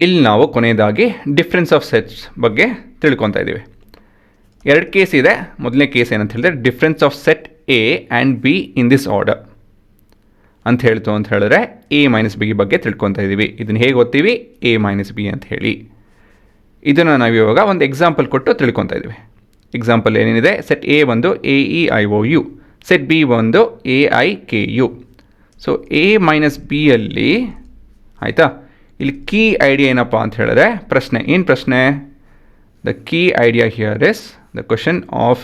ಇಲ್ಲಿ ನಾವು ಕೊನೆಯದಾಗಿ ಡಿಫ್ರೆನ್ಸ್ ಆಫ್ ಸೆಟ್ಸ್ ಬಗ್ಗೆ ತಿಳ್ಕೊತಾ ಇದ್ದೀವಿ. ಎರಡು ಕೇಸ್ ಇದೆ. ಮೊದಲನೇ ಕೇಸ್ ಏನಂತ ಹೇಳಿದ್ರೆ difference of set A and B in this order ಅಂತ ಹೇಳಿದ್ರೆ ಎ ಮೈನಸ್ ಬಿ ಬಗ್ಗೆ ತಿಳ್ಕೊತಾ ಇದ್ದೀವಿ. ಇದನ್ನು ಹೇಗೆ ಓದ್ತೀವಿ? ಎ ಮೈನಸ್ ಬಿ ಅಂತ ಹೇಳಿ. ಇದನ್ನು ನಾವು ಇವಾಗ ಒಂದು ಎಕ್ಸಾಂಪಲ್ ಕೊಟ್ಟು ತಿಳ್ಕೊತಾ ಇದ್ದೀವಿ. ಎಕ್ಸಾಂಪಲ್ ಏನೇನಿದೆ? ಸೆಟ್ ಎ ಒಂದು A E I O U, set B ಒಂದು A I K U. So A minus ಬಿಯಲ್ಲಿ ಆಯಿತಾ, ಇಲ್ಲಿ ಕೀ ಐಡಿಯಾ ಏನಪ್ಪ ಅಂತ ಹೇಳಿದ್ರೆ ಪ್ರಶ್ನೆ ಏನು ಪ್ರಶ್ನೆ? The key idea here is the question of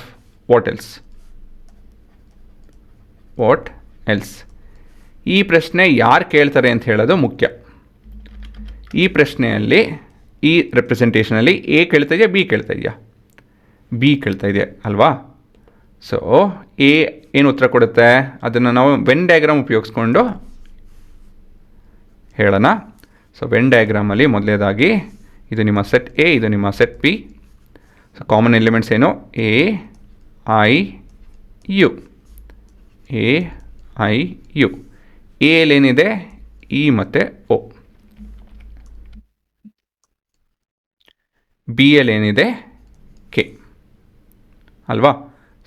what else. ಈ ಪ್ರಶ್ನೆ ಯಾರು ಕೇಳ್ತಾರೆ ಅಂತ ಹೇಳೋದು ಮುಖ್ಯ. ಈ ಪ್ರಶ್ನೆಯಲ್ಲಿ ಈ ರೆಪ್ರೆಸೆಂಟೇಷನಲ್ಲಿ ಎ ಕೇಳ್ತಾ ಇದೆಯಾ, ಬಿ ಕೇಳ್ತಾ ಇದೆಯಾ? ಬಿ ಕೇಳ್ತಾ ಇದೆ ಅಲ್ವಾ? ಸೊ ಎ ಏನು ಉತ್ತರ ಕೊಡುತ್ತೆ? ಅದನ್ನು ನಾವು ವೆನ್ ಡಯಾಗ್ರಾಮ್ ಉಪಯೋಗಿಸ್ಕೊಂಡು ಹೇಳೋಣ. ಸೊ ವೆನ್ ಡಯಾಗ್ರಾಮಲ್ಲಿ ಮೊದಲನೇದಾಗಿ ಇದು ನಿಮ್ಮ ಸೆಟ್ ಎ, ಇದು ನಿಮ್ಮ set B. So common elements ಏನು? A I U, A I U. ಎಲ್ಲೇನಿದೆ? ಇ ಮತ್ತು ಒ. ಬಿ ಎಲ್ ಏನಿದೆ? ಕೆ ಅಲ್ವಾ?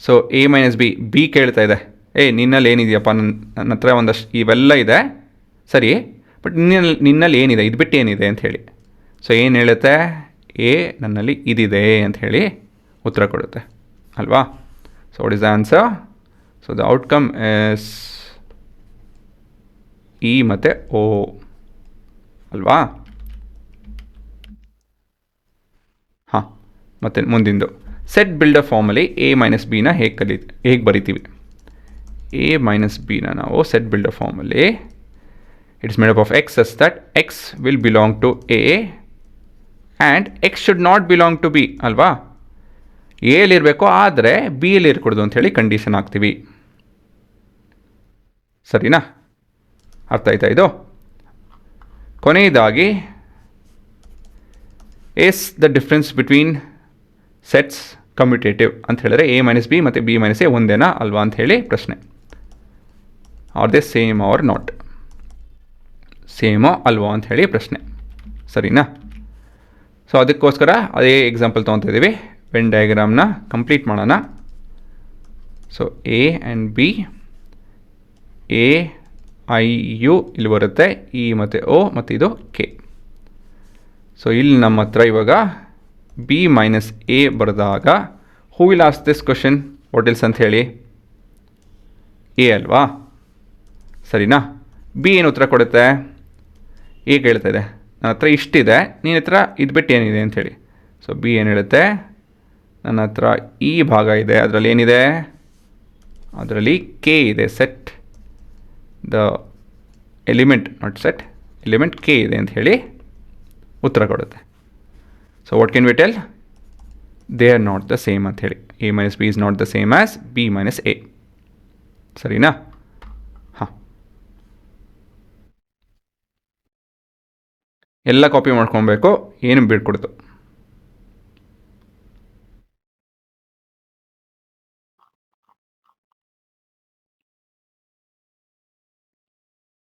ಸೊ ಎ ಮೈನಸ್ ಬಿ ಕೇಳ್ತಾ ಇದೆ, ನಿನ್ನಲ್ಲಿ ಏನಿದೆಯಪ್ಪ? ನನ್ನ ಹತ್ರ ಒಂದಷ್ಟು ಇವೆಲ್ಲ ಇದೆ ಸರಿ, ಬಟ್ ನಿನ್ನಲ್ಲಿ ಏನಿದೆ, ಇದು ಬಿಟ್ಟು ಏನಿದೆ ಅಂತ ಹೇಳಿ. ಸೊ ಏನು ಹೇಳುತ್ತೆ? ಎ ನನ್ನಲ್ಲಿ ಇದಿದೆ ಅಂತ ಹೇಳಿ ಉತ್ತರ ಕೊಡುತ್ತೆ ಅಲ್ವಾ? So what is the answer? So the outcome is E ಮತ್ತು ಓ ಅಲ್ವಾ? ಹಾಂ, ಮತ್ತು ಮುಂದಿಂದು ಸೆಟ್ ಬಿಲ್ಡರ್ ಫಾರ್ಮಲ್ಲಿ ಎ ಮೈನಸ್ ಬಿನ ಹೇಗೆ ಬರಿತೀವಿ? ಎ ಮೈನಸ್ ಬಿನ ನಾವು ಸೆಟ್ ಬಿಲ್ಡರ್ ಫಾರ್ಮಲ್ಲಿ it is made up of x such that x will belong to A and x should not belong to B ಅಲ್ವಾ? ಎಲ್ಲಿರಬೇಕು, ಆದರೆ ಬಿ ಎಲ್ಲಿ ಇರಕೂಡ್ದು ಅಂಥೇಳಿ ಕಂಡೀಷನ್ ಹಾಕ್ತೀವಿ. ಸರಿನಾ? ಅರ್ಥ ಆಯ್ತಾ ಇದು? ಕೊನೆಯದಾಗಿ is the difference between sets commutative ಅಂತ ಹೇಳಿದ್ರೆ ಎ ಮೈನಸ್ ಬಿ ಮತ್ತು ಬಿ ಮೈನಸ್ ಎ ಒಂದೇನಾ ಅಲ್ವಾ ಅಂತ ಹೇಳಿ ಪ್ರಶ್ನೆ. Are they same or not? ಸೇಮೋ ಅಲ್ವಾ ಅಂತ ಹೇಳಿ ಪ್ರಶ್ನೆ. ಸರಿನಾ? ಸೊ ಅದಕ್ಕೋಸ್ಕರ ಅದೇ ಎಕ್ಸಾಂಪಲ್ ತೊಗೊತಾ ಇದ್ದೀವಿ. ವೆನ್ ಡಯಾಗ್ರಾಮ್ನ ಕಂಪ್ಲೀಟ್ ಮಾಡೋಣ. So A and B, A I U ಇಲ್ಲಿ ಬರುತ್ತೆ, ಇ ಮತ್ತು ಒ ಮತ್ತು ಇದು ಕೆ. ಸೊ ಇಲ್ಲಿ ನಮ್ಮ ಹತ್ರ ಇವಾಗ ಬಿ ಮೈನಸ್ ಎ ಬರೆದಾಗ who will ask this question what else ಅಂತ ಹೇಳಿ? ಎ ಅಲ್ವಾ? ಸರಿನಾ? ಬಿ ಏನು ಉತ್ತರ ಕೊಡುತ್ತೆ? ಎ ಕೇಳ್ತಾ ಇದೆ, ನನ್ನ ಹತ್ರ ಇಷ್ಟಿದೆ, ನಿನ್ನ ಹತ್ರ ಇದು ಬಿಟ್ಟು ಏನಿದೆ ಅಂಥೇಳಿ. ಸೊ ಬಿ ಏನು ಹೇಳುತ್ತೆ? ನನ್ನ ಹತ್ರ ಈ ಭಾಗ ಇದೆ, ಅದರಲ್ಲಿ ಏನಿದೆ? ಅದರಲ್ಲಿ ಕೆ ಇದೆ. Set the element, not set, element K ಇದೆ ಅಂತ ಹೇಳಿ ಉತ್ತರ ಕೊಡುತ್ತೆ. So what can we tell? They are not the same ಅಂತ ಹೇಳಿ. A minus B is not the same as B minus A. ಸರಿನಾ? ಹಾಂ, ಎಲ್ಲ ಕಾಪಿ ಮಾಡ್ಕೊಬೇಕು, ಏನು ಬಿಟ್ಕೊಡ್ತು.